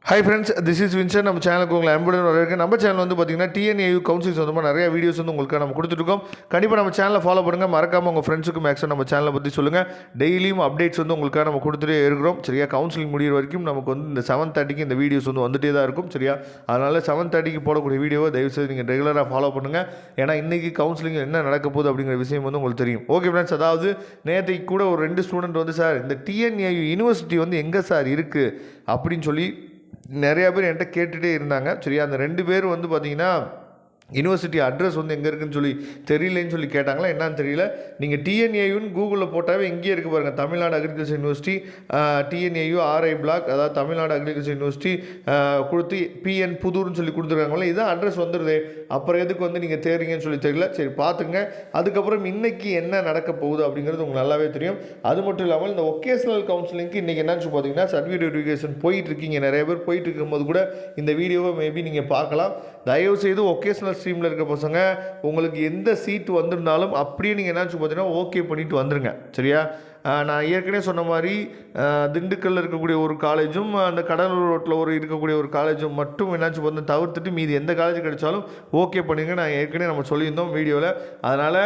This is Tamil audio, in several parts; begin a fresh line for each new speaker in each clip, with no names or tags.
Hi friends, this is Vinson. நம்ம சேனலுக்கு உங்களை அன்புடன் வரவேற்க. நம்ம சேனல் வந்து பார்த்தீங்கன்னா டிஎன்ஏயு கவுன்சிலிங் சொந்தமாக நிறைய வீடியோஸ் வந்து உங்களுக்கு நம்ம கொடுத்துருக்கோம். கண்டிப்பாக நம்ம சேனலை ஃபாலோ பண்ணுங்கள். மறக்காமல் உங்கள் ஃப்ரெண்ட்ஸுக்கு மேக்ஸிமம் நம்ம சேனலை பற்றி சொல்லுங்கள். டெய்லியும் அப்டேட்ஸ் வந்து உங்களுக்காக நம்ம கொடுத்துட்டே இருக்கிறோம். சரியா, கவுன்சிலிங் முடிகிற வரைக்கும் நமக்கு வந்து இந்த 7:30க்கு இந்த வீடியோஸ் வந்து வந்துட்டே தான் இருக்கும். சரியா, அதனால் 7:30க்கு போடக்கூடிய வீடியோவை தயவுசெய்து நீங்கள் ரெகுலராக ஃபாலோ பண்ணுங்கள். ஏன்னா இன்றைக்கி கவுன்சிலிங் என்ன நடக்க போகுது அப்படிங்கிற விஷயம் வந்து உங்களுக்கு தெரியும். ஓகே ஃப்ரெண்ட்ஸ், அதாவது நேற்றைக்கு கூட ஒரு 2 ஸ்டூடெண்ட் வந்து சார் இந்த டிஎன்ஏயு யூனிவர்சிட்டி வந்து எங்கே சார் இருக்குது அப்படின்னு சொல்லி நிறையா பேர் என்கிட்ட கேட்டுகிட்டே இருந்தாங்க. சரியா, அந்த 2 பேர் வந்து பார்த்திங்கன்னா யூனிவர்சிட்டி அட்ரஸ் வந்து எங்கே இருக்குதுன்னு சொல்லி தெரியலன்னு சொல்லி கேட்டாங்களா என்னன்னு தெரியல. நீங்கள் டிஎன்ஏயுன்னு கூகுளில் போட்டாவே இங்கேயே இருக்குது பாருங்கள். Tamil Nadu agriculture university TNAU RI block, அதாவது தமிழ்நாடு அக்ரிகல்ச்சர் யூனிவர்சிட்டி கொடுத்து பிஎன் புதூர்னு சொல்லி கொடுத்துருக்காங்களே, இதுதான் அட்ரஸ் வந்துடுது. அப்புறம் எதுக்கு வந்து நீங்கள் தேடுறீங்கன்னு சொல்லி தெரியல. சரி பார்த்துங்க. அதுக்கப்புறம் இன்றைக்கி என்ன நடக்க போகுது அப்படிங்கிறது உங்களுக்கு நல்லாவே தெரியும். அது மட்டும் இல்லாமல் இந்த ஒகேஷனல் கவுன்சிலிங்க்கு இன்றைக்கி என்னன்னு பார்த்தீங்கன்னா சர்டிஃபிகேட் வெரிஃபிகேஷன் போயிட்டுருக்கீங்க. நிறைய பேர் போயிட்டு இருக்கும்போது கூட இந்த வீடியோவை மேபி நீங்கள் பார்க்கலாம். தயவுசெய்து ஒகேஷனல் ஸ்ட்ரீமில் இருக்க பசங்க உங்களுக்கு எந்த சீட்டு வந்திருந்தாலும் அப்படியே நீங்கள் என்னாச்சு பார்த்தீங்கன்னா ஓகே பண்ணிவிட்டு வந்துடுங்க. சரியா, நான் ஏற்கனவே சொன்ன மாதிரி திண்டுக்கல்லில் இருக்கக்கூடிய ஒரு காலேஜும் அந்த கடலூர் ரோட்டில் இருக்கக்கூடிய ஒரு காலேஜும் மட்டும் என்னாச்சு வந்து தவிர்த்துட்டு மீதி எந்த காலேஜ் கிடைச்சாலும் ஓகே பண்ணிடுங்க. நான் ஏற்கனவே நம்ம சொல்லியிருந்தோம் வீடியோவில். அதனால்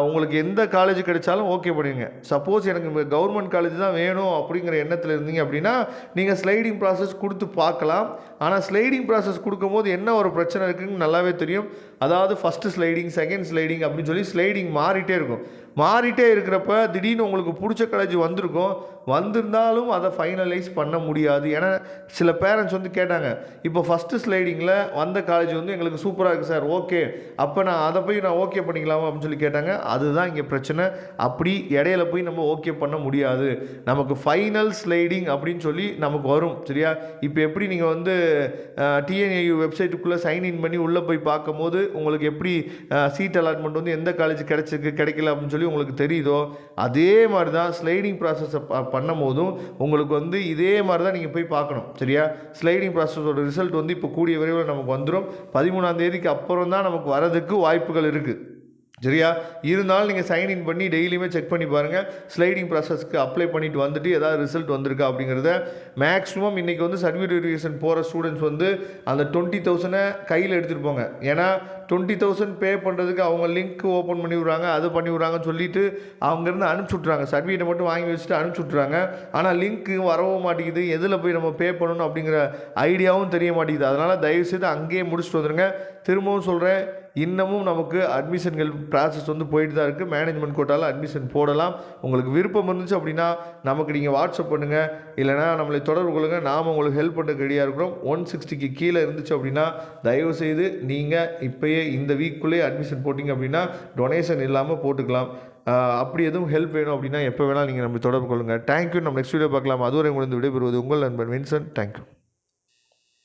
உங்களுக்கு எந்த காலேஜ் கிடைச்சாலும் ஓகே பண்ணிடுங்க. சப்போஸ் எனக்கு கவர்மெண்ட் காலேஜ் தான் வேணும் அப்படிங்கிற எண்ணத்தில் இருந்தீங்க அப்படின்னா நீங்கள் ஸ்லைடிங் ப்ராசஸ் கொடுத்து பார்க்கலாம். ஆனால் ஸ்லைடிங் ப்ராசஸ் கொடுக்கும்போது என்ன ஒரு பிரச்சனை இருக்குதுன்னு நல்லாவே தெரியும். அதாவது ஃபஸ்ட்டு ஸ்லைடிங், செகண்ட் ஸ்லைடிங் அப்படின்னு சொல்லி ஸ்லைடிங் மாறிட்டே இருக்கும். மாறிட்டே இருக்கிறப்ப திடீர்னு உங்களுக்கு பிடிச்ச காலேஜ் வந்திருந்தாலும் அதை ஃபைனலைஸ் பண்ண முடியாது. ஏன்னா சில பேரண்ட்ஸ் வந்து கேட்டாங்க, இப்போ ஃபஸ்ட்டு ஸ்லைடிங்கில் வந்த காலேஜ் வந்து எங்களுக்கு சூப்பராக இருக்குது சார், ஓகே அப்போ நான் அதை போய் நான் ஓகே பண்ணிக்கலாமா அப்படின்னு சொல்லி கேட்டாங்க. அதுதான் இங்கே பிரச்சனை. அப்படி இடையில போய் நம்ம ஓகே பண்ண முடியாது. நமக்கு ஃபைனல் ஸ்லைடிங் அப்படின்னு சொல்லி நமக்கு வரும். சரியா, இப்போ எப்படி நீங்கள் வந்து டிஎன்ஏயு வெப்சைட்டுக்குள்ளே சைன்இன் பண்ணி உள்ளே போய் பார்க்கும்போது உங்களுக்கு எப்படி சீட் அலாட்மெண்ட் வந்து எந்த காலேஜ் கிடைச்சிருக்கு கிடைக்கல அப்படின்னு சொல்லி உங்களுக்கு தெரியுதோ, அதே மாதிரி தான் ஸ்லைடிங் ப்ராசஸை பண்ணும் போதும் உங்களுக்கு வந்து இதே மாதிரி தான் நீங்கள் போய் பார்க்கணும். சரியா, ஸ்லைடிங் ப்ராசஸோட ரிசல்ட் வந்து இப்போ கூடிய விரைவில் நமக்கு வந்துடும். 13ஆம் தேதிக்கு அப்புறம் தான் நமக்கு வரதுக்கு வாய்ப்புகள் இருக்குது. சரியா, இருந்தாலும் நீங்கள் சைன்இன் பண்ணி டெய்லியுமே செக் பண்ணி பாருங்கள். ஸ்லைடிங் ப்ராசஸ்க்கு அப்ளை பண்ணிவிட்டு வந்துட்டு ஏதாவது ரிசல்ட் வந்திருக்கா அப்படிங்கிறத. மேக்ஸிமம் இன்றைக்கி வந்து சர்டிஃபிகேட் வெரிஃபிகேஷன் போகிற ஸ்டூடெண்ட்ஸ் வந்து அந்த 20,000 கையில் எடுத்துகிட்டு போங்க. ஏன்னா 20,000 பே பண்ணுறதுக்கு அவங்க லிங்க் ஓப்பன் பண்ணி விட்றாங்க, அது பண்ணி விட்றாங்கன்னு சொல்லிவிட்டு அவங்கேருந்து அனுப்பிச்சி விட்றாங்க. சர்டிஃபிகேட்டை மட்டும் வாங்கி வச்சுட்டு அனுப்பிச்சி விட்றாங்க. ஆனால் லிங்க்கு வரவும் மாட்டேங்குது, எதில் போய் நம்ம பே பண்ணணும் அப்படிங்கிற ஐடியாவும் தெரிய மாட்டேங்குது. அதனால் தயவுசெய்து அங்கேயே முடிச்சுட்டு வந்துடுங்க. திரும்பவும் சொல்கிறேன், இன்னமும் நமக்கு அட்மிஷன்கள் ப்ராசஸ் வந்து போயிட்டு தான் இருக்குது. மேனேஜ்மெண்ட் கோட்டாவில் அட்மிஷன் போடலாம். உங்களுக்கு விருப்பம் இருந்துச்சு அப்படின்னா நமக்கு நீங்கள் வாட்ஸ்அப் பண்ணுங்கள், இல்லைனா நம்மளை தொடர்பு கொள்ளுங்கள். நாம் உங்களுக்கு ஹெல்ப் பண்ண ரெடியாக இருக்கிறோம். 160க்கு கீழே இருந்துச்சு அப்படின்னா தயவுசெய்து நீங்கள் இப்போயே இந்த வீக்குள்ளேயே அட்மிஷன் போட்டிங்க அப்படின்னா டொனேஷன் இல்லாமல் போட்டுக்கலாம். அப்படி எதுவும் ஹெல்ப் வேணும் அப்படின்னா எப்போ வேணால் நீங்கள் நம்மளை தொடர்பு கொள்ளுங்கள். தேங்க்யூ. நம்ம நெக்ஸ்ட் வீடியோ பார்க்கலாம். அதுவரை உங்களுக்கு விடைபெறுவது உங்கள் நண்பன் வின்சன். தேங்க்யூ.